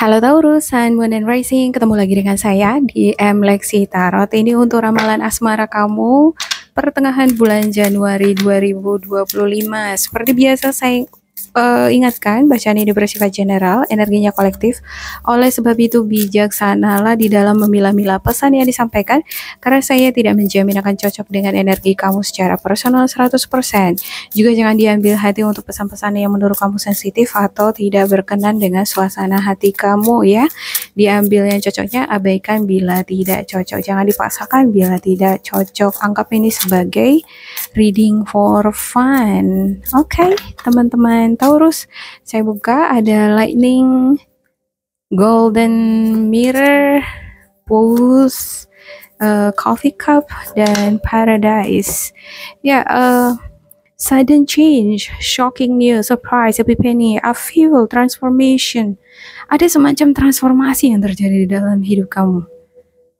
Halo Taurus, Sun, Moon, and Rising. Ketemu lagi dengan saya di M Lexi Tarot. Ini untuk ramalan asmara kamu pertengahan bulan Januari 2025. Seperti biasa saya ingatkan, bacaan ini bersifat general, energinya kolektif. Oleh sebab itu bijaksanalah di dalam memilah-milah pesan yang disampaikan, karena saya tidak menjamin akan cocok dengan energi kamu secara personal 100%. Juga jangan diambil hati untuk pesan-pesan yang menurut kamu sensitif atau tidak berkenan dengan suasana hati kamu ya. Diambil yang cocoknya, abaikan bila tidak cocok. Jangan dipaksakan bila tidak cocok. Anggap ini sebagai reading for fun. Oke, teman-teman Taurus, saya buka ada lightning, golden mirror, pulse, coffee cup, dan paradise. Ya, sudden change, shocking news, surprise, epiphany, upheaval, transformation. Ada semacam transformasi yang terjadi di dalam hidup kamu.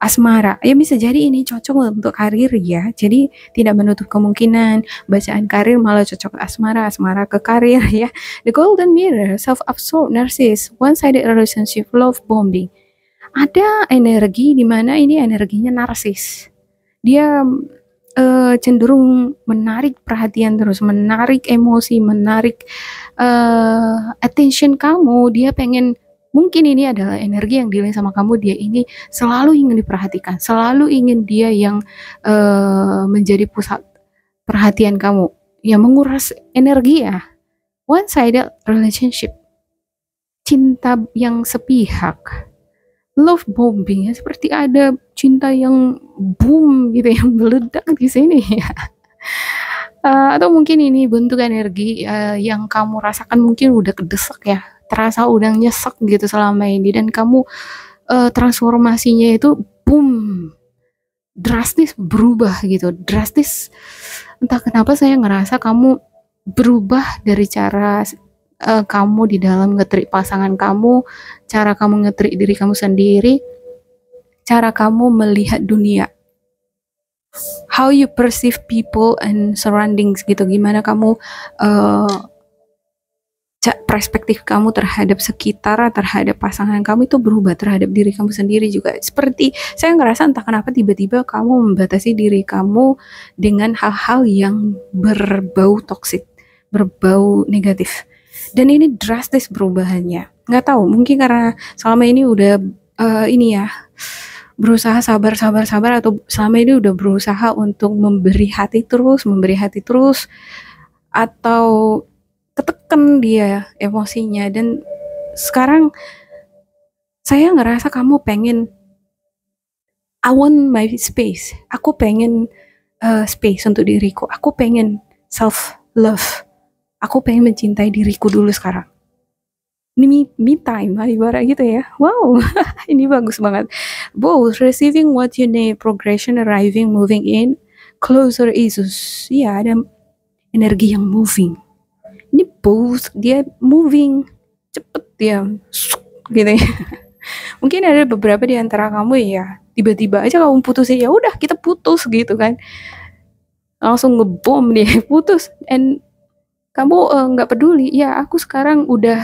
Asmara, ya bisa jadi ini cocok untuk karir ya. Jadi tidak menutup kemungkinan bacaan karir malah cocok asmara, asmara ke karir ya. The Golden Mirror, self-absorbed, narcissist, one-sided relationship, love bombing. Ada energi di mana ini energinya narsis. Dia cenderung menarik perhatian terus, menarik emosi, menarik attention kamu. Dia pengen, mungkin ini adalah energi yang dealing sama kamu. Dia ini selalu ingin diperhatikan, selalu ingin dia yang menjadi pusat perhatian kamu, yang menguras energi ya. One-sided relationship, cinta yang sepihak, love bombing ya, seperti ada cinta yang boom gitu, yang meledak di sini ya. Atau mungkin ini bentuk energi yang kamu rasakan mungkin udah kedesak ya, terasa udah nyesek gitu selama ini, dan kamu transformasinya itu boom, drastis berubah gitu, drastis. Entah kenapa saya ngerasa kamu berubah dari cara kamu di dalam ngetrik pasangan kamu, cara kamu ngetrik diri kamu sendiri, cara kamu melihat dunia, how you perceive people and surroundings gitu. Gimana kamu perspektif kamu terhadap sekitar, terhadap pasangan kamu itu berubah, terhadap diri kamu sendiri juga. Seperti saya ngerasa entah kenapa tiba-tiba kamu membatasi diri kamu dengan hal-hal yang berbau toksik, berbau negatif. Dan ini drastis perubahannya. Nggak tahu, mungkin karena selama ini udah ini ya, berusaha sabar, atau selama ini udah berusaha untuk memberi hati terus, atau ketekan dia emosinya. Dan sekarang saya ngerasa kamu pengen, I want my space. Aku pengen space untuk diriku. Aku pengen self love. Aku pengen mencintai diriku dulu sekarang. Ini me time, ibarat gitu ya. Wow, ini bagus banget. Both receiving what you need, progression, arriving, moving in, closer issues. Ya, ada energi yang moving. Ini both, dia moving, cepet dia, gitu ya. Mungkin ada beberapa di antara kamu ya, tiba-tiba aja kamu putusin, ya udah kita putus gitu kan. Langsung ngebom dia, putus. And kamu nggak peduli, ya aku sekarang udah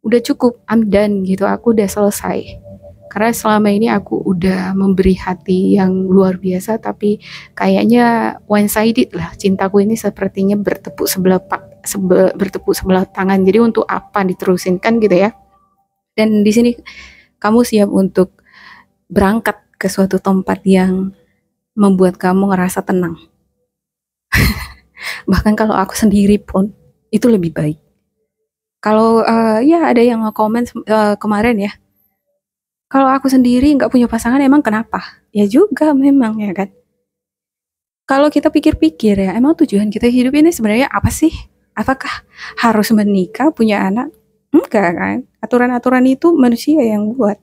cukup, I'm done gitu, aku udah selesai. Karena selama ini aku udah memberi hati yang luar biasa, tapi kayaknya one-sided lah. Cintaku ini sepertinya bertepuk sebelah tangan. Jadi untuk apa diterusin kan gitu ya. Dan di sini kamu siap untuk berangkat ke suatu tempat yang membuat kamu ngerasa tenang. Bahkan kalau aku sendiri pun itu lebih baik. Kalau ya ada yang nge-comment kemarin ya, kalau aku sendiri nggak punya pasangan emang kenapa? Ya juga memang ya kan. Kalau kita pikir-pikir ya, emang tujuan kita hidup ini sebenarnya apa sih? Apakah harus menikah, punya anak? Enggak kan? Aturan-aturan itu manusia yang buat.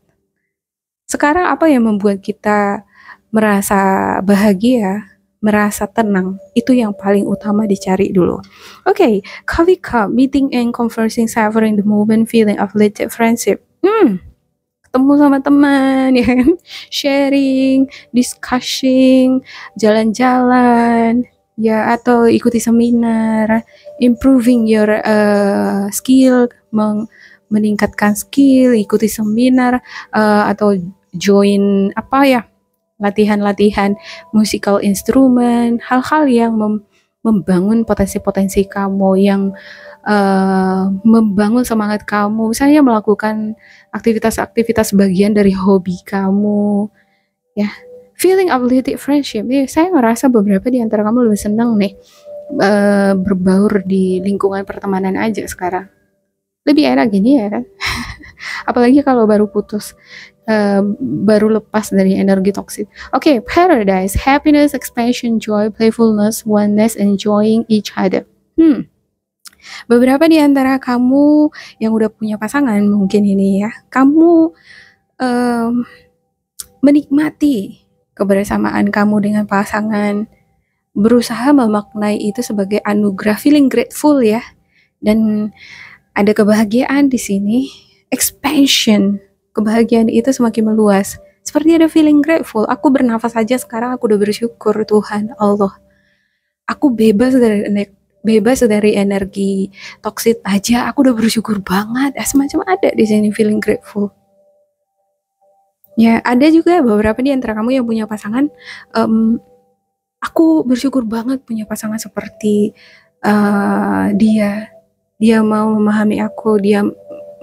Sekarang apa yang membuat kita merasa bahagia, merasa tenang, itu yang paling utama dicari dulu. Okay, coffee cup, meeting and conversing, savoring the moment, feeling of legit friendship. Ketemu sama teman, ya kan? Sharing, discussing, jalan-jalan, ya, atau ikuti seminar, improving your skill, meningkatkan skill, ikuti seminar, atau join latihan-latihan musical instrument, hal-hal yang membangun potensi-potensi kamu, yang membangun semangat kamu, misalnya melakukan aktivitas-aktivitas bagian dari hobi kamu, ya. Feeling uplifted friendship, saya ngerasa beberapa di antara kamu lebih senang nih berbaur di lingkungan pertemanan aja sekarang. Lebih enak gini ya kan? Apalagi kalau baru putus, baru lepas dari energi toksik. Oke, paradise, happiness, expansion, joy, playfulness, oneness, enjoying each other. Beberapa di antara kamu yang udah punya pasangan mungkin ini ya, kamu menikmati kebersamaan kamu dengan pasangan, berusaha memaknai itu sebagai anugerah, feeling grateful ya, dan ada kebahagiaan di sini, expansion, kebahagiaan itu semakin meluas. Seperti ada feeling grateful, aku bernafas aja sekarang aku udah bersyukur Tuhan Allah. Aku bebas dari energi toksik aja, aku udah bersyukur banget. Semacam ada di sini feeling grateful. Ya, ada juga beberapa di antara kamu yang punya pasangan. Aku bersyukur banget punya pasangan seperti dia mau memahami aku, dia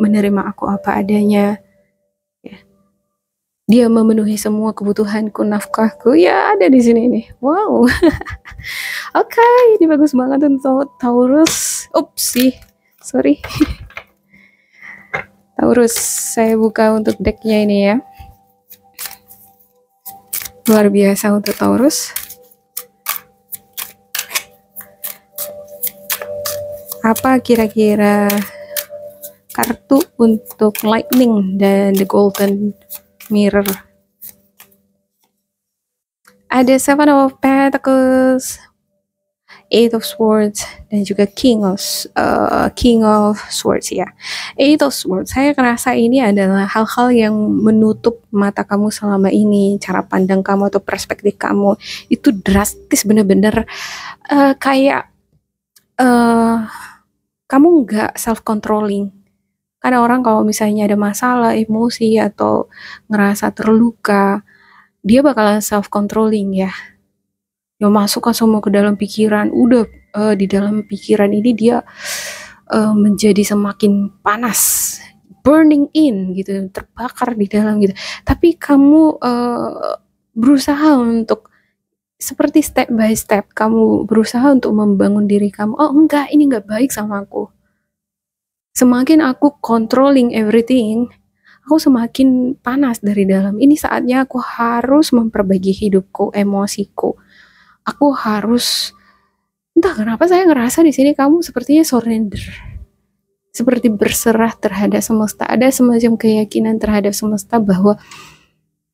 menerima aku apa adanya, ya. Dia memenuhi semua kebutuhanku, nafkahku, ya ada di sini nih. Wow. Oke, ini bagus banget untuk Taurus. Sorry. Taurus, saya buka untuk decknya ini ya. Luar biasa untuk Taurus. Apa kira-kira kartu untuk Lightning dan the Golden Mirror? Ada Seven of Pentacles, Eight of Swords, dan juga King of Swords ya. Eight of Swords, saya ngerasa ini adalah hal-hal yang menutup mata kamu selama ini, cara pandang kamu atau perspektif kamu itu drastis, bener-bener kayak kamu nggak self-controlling. Karena orang kalau misalnya ada masalah, emosi, atau ngerasa terluka, dia bakalan self-controlling ya. Dia masukkan semua ke dalam pikiran, udah di dalam pikiran ini dia menjadi semakin panas, burning in gitu, terbakar di dalam gitu. Tapi kamu berusaha untuk seperti step by step, kamu berusaha untuk membangun diri kamu. Oh enggak, ini enggak baik sama aku. Semakin aku controlling everything, aku semakin panas dari dalam. Ini saatnya aku harus memperbaiki hidupku, emosiku. Aku harus, entah kenapa saya ngerasa di sini kamu sepertinya surrender, seperti berserah terhadap semesta. Ada semacam keyakinan terhadap semesta bahwa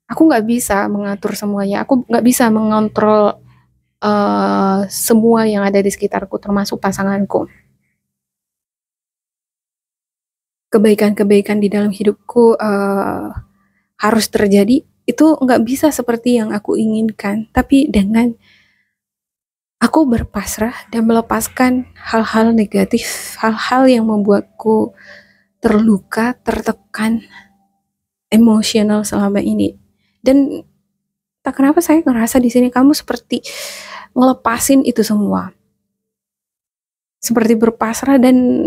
aku nggak bisa mengatur semuanya, aku nggak bisa mengontrol semua yang ada di sekitarku, termasuk pasanganku. Kebaikan-kebaikan di dalam hidupku harus terjadi, itu nggak bisa seperti yang aku inginkan, tapi dengan aku berpasrah dan melepaskan hal-hal negatif, hal-hal yang membuatku terluka, tertekan, emosional selama ini. Dan tak kenapa saya ngerasa di sini kamu seperti ngelepasin itu semua, seperti berpasrah. Dan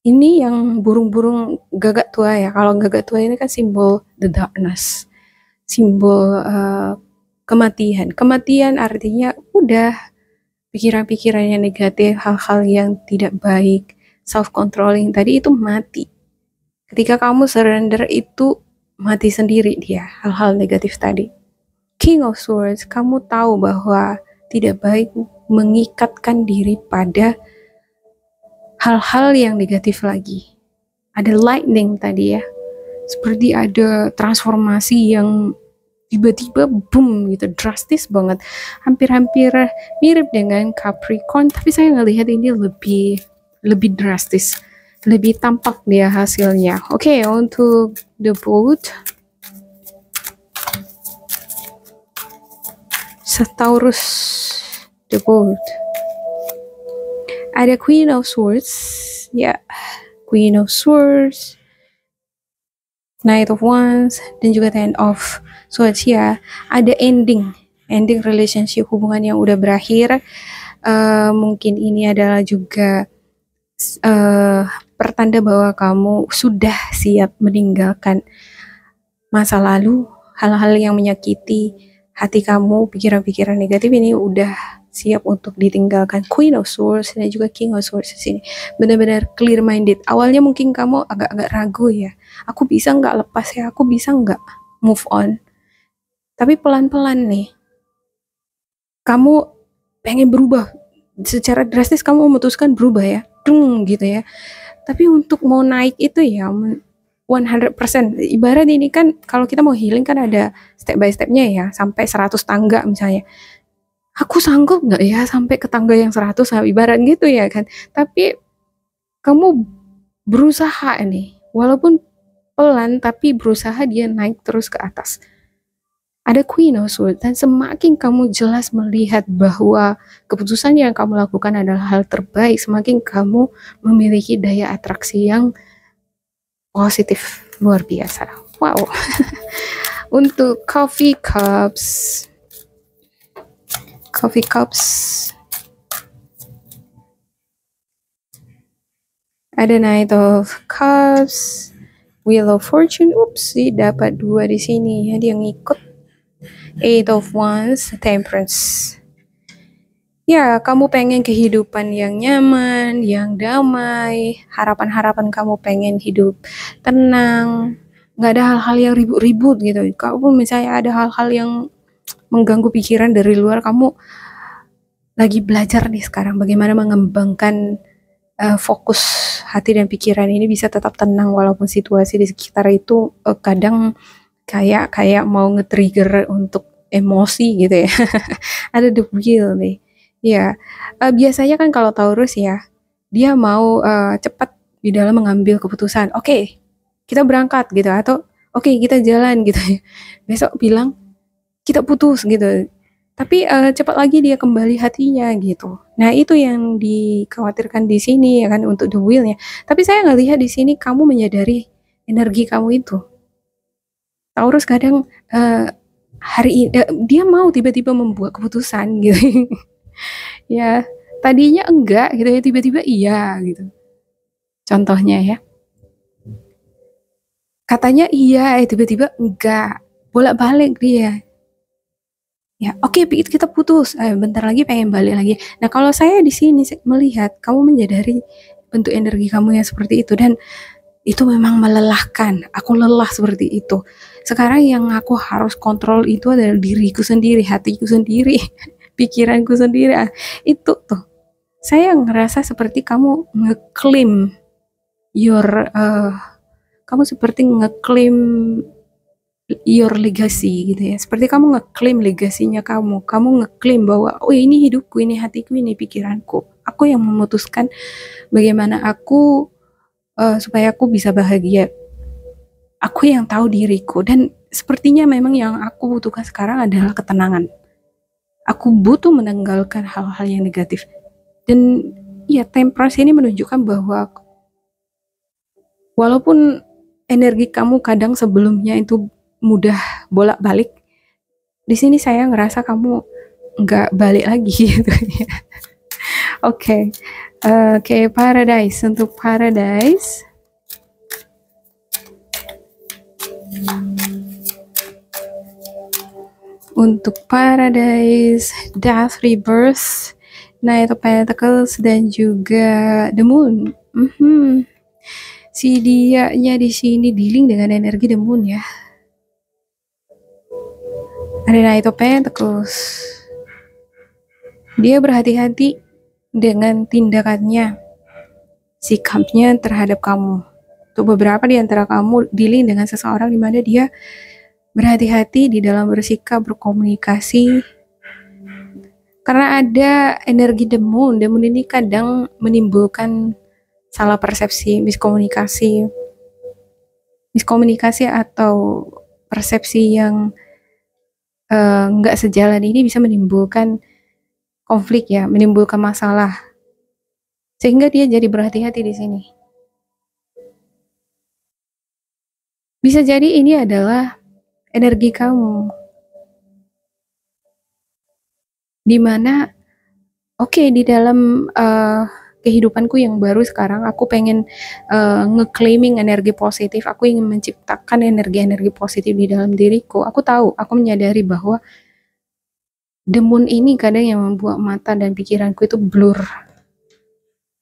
ini yang burung-burung gagak tua ya. Kalau gagak tua ini kan simbol the darkness, simbol kematian. Kematian artinya udah pikiran-pikiran yang negatif, hal-hal yang tidak baik, self-controlling tadi itu mati. Ketika kamu surrender itu mati sendiri dia, hal-hal negatif tadi. King of Swords, kamu tahu bahwa tidak baik mengikatkan diri pada hal-hal yang negatif lagi. Ada lightning tadi ya, seperti ada transformasi yang tiba-tiba boom gitu, drastis banget, hampir-hampir mirip dengan Capricorn, tapi saya ngelihat ini lebih drastis, lebih tampak dia hasilnya. Oke, untuk the boat, Taurus, the boat, ada Queen of Swords ya. Queen of Swords, Knight of Wands, dan juga Ten of Swords. Ya, ada ending relationship, hubungan yang udah berakhir. Mungkin ini adalah juga pertanda bahwa kamu sudah siap meninggalkan masa lalu, hal-hal yang menyakiti hati kamu, pikiran-pikiran negatif ini udah siap untuk ditinggalkan. Queen of Swords dan juga King of Swords di sini benar-benar clear minded. Awalnya mungkin kamu agak-agak ragu ya, aku bisa nggak lepas ya, aku bisa nggak move on. Tapi pelan-pelan nih, kamu pengen berubah secara drastis, kamu memutuskan berubah ya, gitu ya. Tapi untuk mau naik itu ya 100%. Ibarat ini kan kalau kita mau healing kan ada step by stepnya ya, sampai 100 tangga misalnya. Aku sanggup nggak ya sampai ke tangga yang 100, ibarat gitu ya kan. Tapi kamu berusaha nih, walaupun pelan tapi berusaha dia naik terus ke atas. Ada Queen of Swords, dan semakin kamu jelas melihat bahwa keputusan yang kamu lakukan adalah hal terbaik, semakin kamu memiliki daya atraksi yang positif luar biasa. Wow. Untuk coffee cups ada Knight of Cups, Wheel of Fortune. Sih dapat 2 di sini ya, dia ngikut. Eight of Wands, Temperance. Ya, kamu pengen kehidupan yang nyaman, yang damai, harapan-harapan kamu pengen hidup tenang, nggak ada hal-hal yang ribut-ribut gitu. Kamu misalnya ada hal-hal yang mengganggu pikiran dari luar, kamu lagi belajar nih sekarang bagaimana mengembangkan fokus hati dan pikiran ini bisa tetap tenang walaupun situasi di sekitar itu kadang kayak mau nge-trigger untuk emosi gitu ya. Ada the wheel nih. Ya, biasanya kan kalau Taurus ya, dia mau cepat di dalam mengambil keputusan. Oke, kita berangkat gitu, atau oke, kita jalan gitu ya. Besok bilang kita putus gitu. Tapi cepat lagi dia kembali hatinya gitu. Nah, itu yang dikhawatirkan di sini ya kan, untuk the wheel-nya. Tapi saya nggak lihat di sini kamu menyadari energi kamu itu. Taurus kadang hari ini dia mau tiba-tiba membuat keputusan gitu. Ya, tadinya enggak gitu ya, tiba-tiba iya gitu. Contohnya ya. Katanya iya, tiba-tiba enggak. Bolak-balik dia. Ya, oke, kita putus. Bentar lagi pengen balik lagi. Nah, kalau saya di sini melihat kamu menyadari bentuk energi kamu yang seperti itu, dan itu memang melelahkan. Aku lelah seperti itu. Sekarang yang aku harus kontrol itu adalah diriku sendiri, hatiku sendiri, pikiranku sendiri. Itu tuh. Saya ngerasa seperti kamu ngeklaim kamu seperti ngeklaim your legacy gitu ya. Seperti kamu ngeklaim legasinya kamu ngeklaim bahwa oh ini hidupku, ini hatiku, ini pikiranku. Aku yang memutuskan bagaimana aku supaya aku bisa bahagia. Aku yang tahu diriku, dan sepertinya memang yang aku butuhkan sekarang adalah ketenangan. Aku butuh menanggalkan hal-hal yang negatif. Dan ya, Temperance ini menunjukkan bahwa walaupun energi kamu kadang sebelumnya itu mudah bolak-balik, di sini saya ngerasa kamu nggak balik lagi gitu ya. Oke, Paradise. Untuk Paradise, Death, Rebirth, Knight of Pentacles, dan juga The Moon. Si dianya di sini dealing dengan energi The Moon ya. Ada Knight of Pentacles. Dia berhati-hati dengan tindakannya, sikapnya terhadap kamu. Untuk beberapa di antara kamu dealing dengan seseorang di mana dia berhati-hati di dalam bersikap, berkomunikasi. Karena ada energi The Moon. The Moon ini kadang menimbulkan salah persepsi, miskomunikasi atau persepsi yang nggak sejalan. Ini bisa menimbulkan konflik ya, menimbulkan masalah, sehingga dia jadi berhati-hati di sini. Bisa jadi ini adalah energi kamu, dimana di dalam kehidupanku yang baru sekarang, aku pengen ngeclaiming energi positif, aku ingin menciptakan energi-energi positif di dalam diriku. Aku tahu, aku menyadari bahwa demun ini kadang yang membuat mata dan pikiranku itu blur.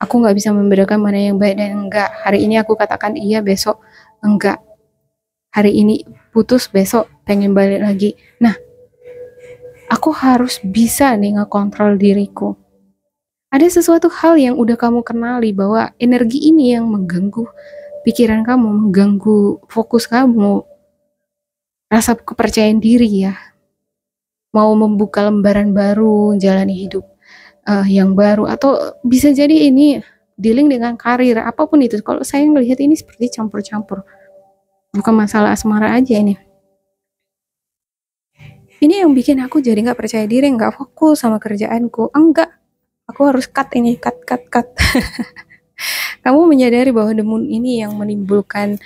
Aku nggak bisa membedakan mana yang baik dan enggak. Hari ini aku katakan iya, besok enggak. Hari ini putus, besok pengen balik lagi. Nah, aku harus bisa nih ngekontrol diriku. Ada sesuatu hal yang udah kamu kenali bahwa energi ini yang mengganggu pikiran kamu, mengganggu fokus kamu, rasa kepercayaan diri ya. Mau membuka lembaran baru, jalani hidup yang baru, atau bisa jadi ini dealing dengan karir, apapun itu. Kalau saya melihat ini seperti campur-campur, bukan masalah asmara aja ini. Ini yang bikin aku jadi nggak percaya diri, nggak fokus sama kerjaanku. Enggak, aku harus cut ini, cut. Kamu menyadari bahwa demun ini yang menimbulkan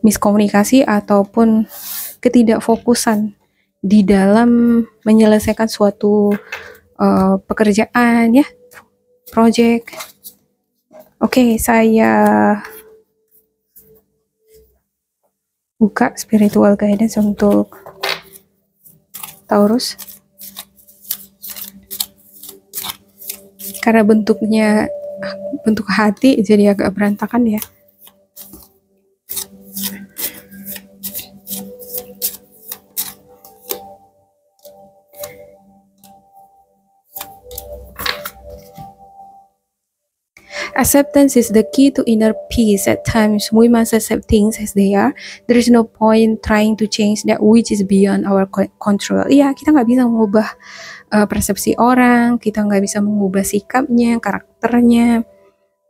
miskomunikasi ataupun ketidakfokusan di dalam menyelesaikan suatu pekerjaan ya, project. Oke, saya buka spiritual guidance untuk Taurus. Karena bentuknya bentuk hati jadi agak berantakan ya. Acceptance is the key to inner peace. At times, we must accept things as they are. There is no point trying to change that which is beyond our control. Iya, kita nggak bisa mengubah persepsi orang, kita nggak bisa mengubah sikapnya, karakternya.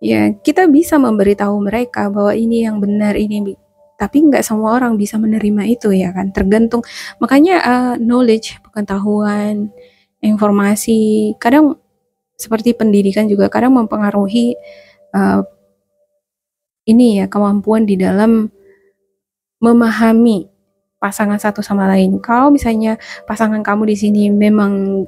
Ya, kita bisa memberitahu mereka bahwa ini yang benar, ini, tapi nggak semua orang bisa menerima itu ya kan. Tergantung. Makanya knowledge, pengetahuan, informasi, kadang seperti pendidikan juga kadang mempengaruhi ini ya, kemampuan di dalam memahami pasangan satu sama lain. Kalau misalnya pasangan kamu di sini memang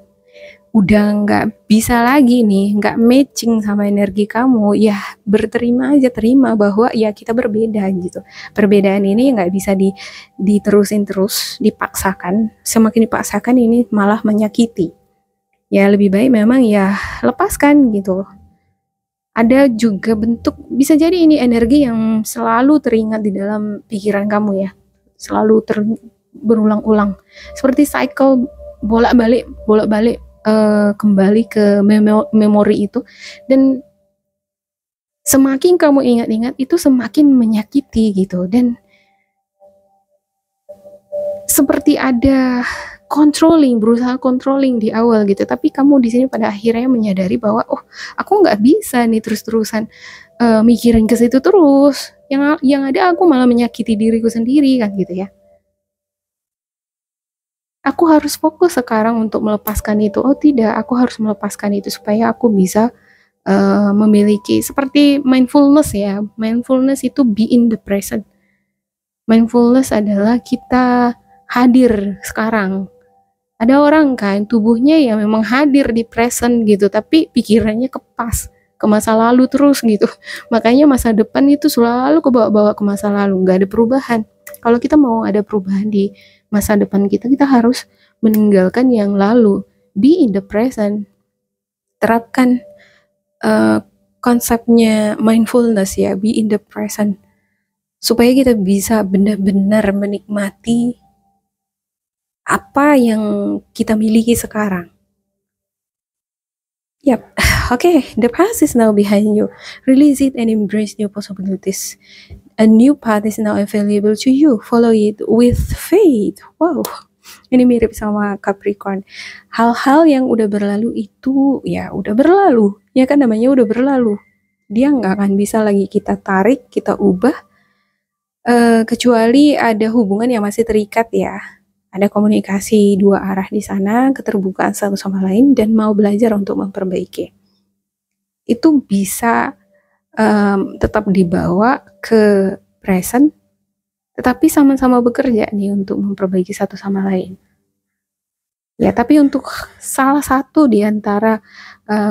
udah nggak bisa lagi nih, nggak matching sama energi kamu, ya berterima aja, terima bahwa ya kita berbeda gitu. Perbedaan ini nggak bisa diterusin terus, dipaksakan. Semakin dipaksakan ini malah menyakiti. Ya lebih baik memang ya lepaskan gitu. Ada juga bentuk, bisa jadi ini energi yang selalu teringat di dalam pikiran kamu ya, selalu berulang-ulang, seperti cycle bolak-balik kembali ke memori itu, dan semakin kamu ingat-ingat itu semakin menyakiti gitu, dan seperti ada berusaha controlling di awal gitu, tapi kamu di sini pada akhirnya menyadari bahwa aku nggak bisa nih terus-terusan mikirin ke situ terus, yang ada aku malah menyakiti diriku sendiri kan gitu ya. Aku harus fokus sekarang untuk melepaskan itu. Oh tidak, aku harus melepaskan itu supaya aku bisa memiliki seperti mindfulness ya. Mindfulness itu be in the present. Mindfulness adalah kita hadir sekarang. Ada orang kan tubuhnya ya memang hadir di present gitu, tapi pikirannya ke masa lalu terus gitu. Makanya masa depan itu selalu kebawa-bawa ke masa lalu, nggak ada perubahan. Kalau kita mau ada perubahan di masa depan kita harus meninggalkan yang lalu. Be in the present. Terapkan konsepnya mindfulness ya, be in the present. Supaya kita bisa benar-benar menikmati apa yang kita miliki sekarang. Yep. Okay, the past is now behind you. Release it and embrace new possibilities. A new path is now available to you. Follow it with faith. Wow. Ini mirip sama Capricorn. Hal-hal yang udah berlalu itu ya udah berlalu. Ya kan namanya udah berlalu. Dia nggak akan bisa lagi kita tarik, kita ubah. Kecuali ada hubungan yang masih terikat ya. Ada komunikasi dua arah di sana, keterbukaan satu sama lain, dan mau belajar untuk memperbaiki. Itu bisa tetap dibawa ke present, tetapi sama-sama bekerja nih untuk memperbaiki satu sama lain. Ya, tapi untuk salah satu di antara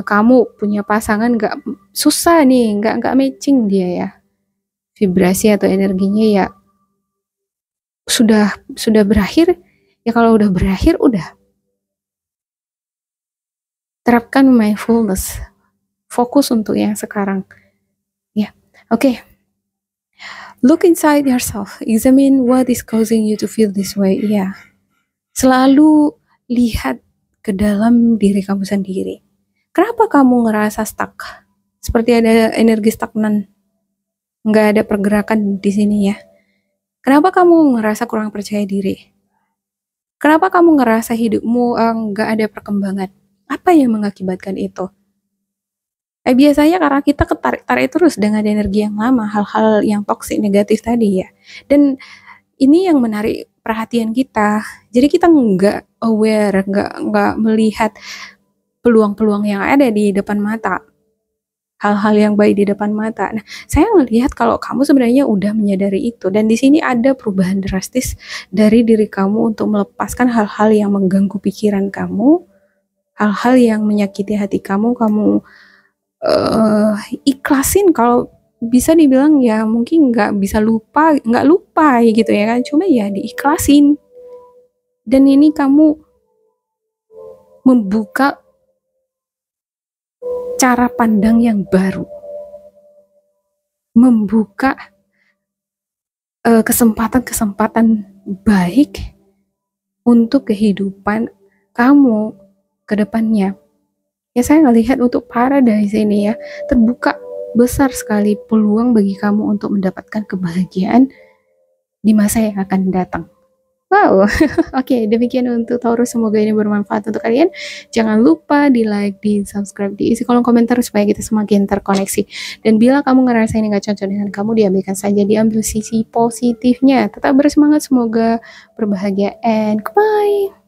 kamu punya pasangan nggak susah nih, nggak matching dia ya, vibrasi atau energinya ya sudah berakhir. Ya kalau udah berakhir, udah terapkan mindfulness, fokus untuk yang sekarang. Ya, oke. Look inside yourself, examine what is causing you to feel this way. Ya, selalu lihat ke dalam diri kamu sendiri. Kenapa kamu ngerasa stuck? Seperti ada energi stagnan, nggak ada pergerakan di sini ya. Kenapa kamu ngerasa kurang percaya diri? Kenapa kamu ngerasa hidupmu nggak ada perkembangan? Apa yang mengakibatkan itu? Biasanya karena kita ketarik-tarik terus dengan energi yang lama, hal-hal yang toksik negatif tadi ya. Dan ini yang menarik perhatian kita. Jadi kita nggak aware, nggak melihat peluang-peluang yang ada di depan mata. Hal-hal yang baik di depan mata. Nah, saya ngelihat kalau kamu sebenarnya udah menyadari itu, dan di sini ada perubahan drastis dari diri kamu untuk melepaskan hal-hal yang mengganggu pikiran kamu, hal-hal yang menyakiti hati kamu ikhlasin. Kalau bisa dibilang ya mungkin nggak lupa gitu ya kan, cuma ya diikhlasin. Dan ini kamu membuka cara pandang yang baru, membuka kesempatan-kesempatan baik untuk kehidupan kamu ke depannya. Ya, saya ngelihat untuk paradise ini ya, terbuka besar sekali peluang bagi kamu untuk mendapatkan kebahagiaan di masa yang akan datang. Wow, oke, demikian untuk Taurus. Semoga ini bermanfaat untuk kalian. Jangan lupa di like, di subscribe, di isi kolom komentar supaya kita semakin terkoneksi. Dan bila kamu ngerasa ini gak cocok dengan kamu, diambilkan saja, diambil sisi positifnya. Tetap bersemangat, semoga berbahagia, and goodbye.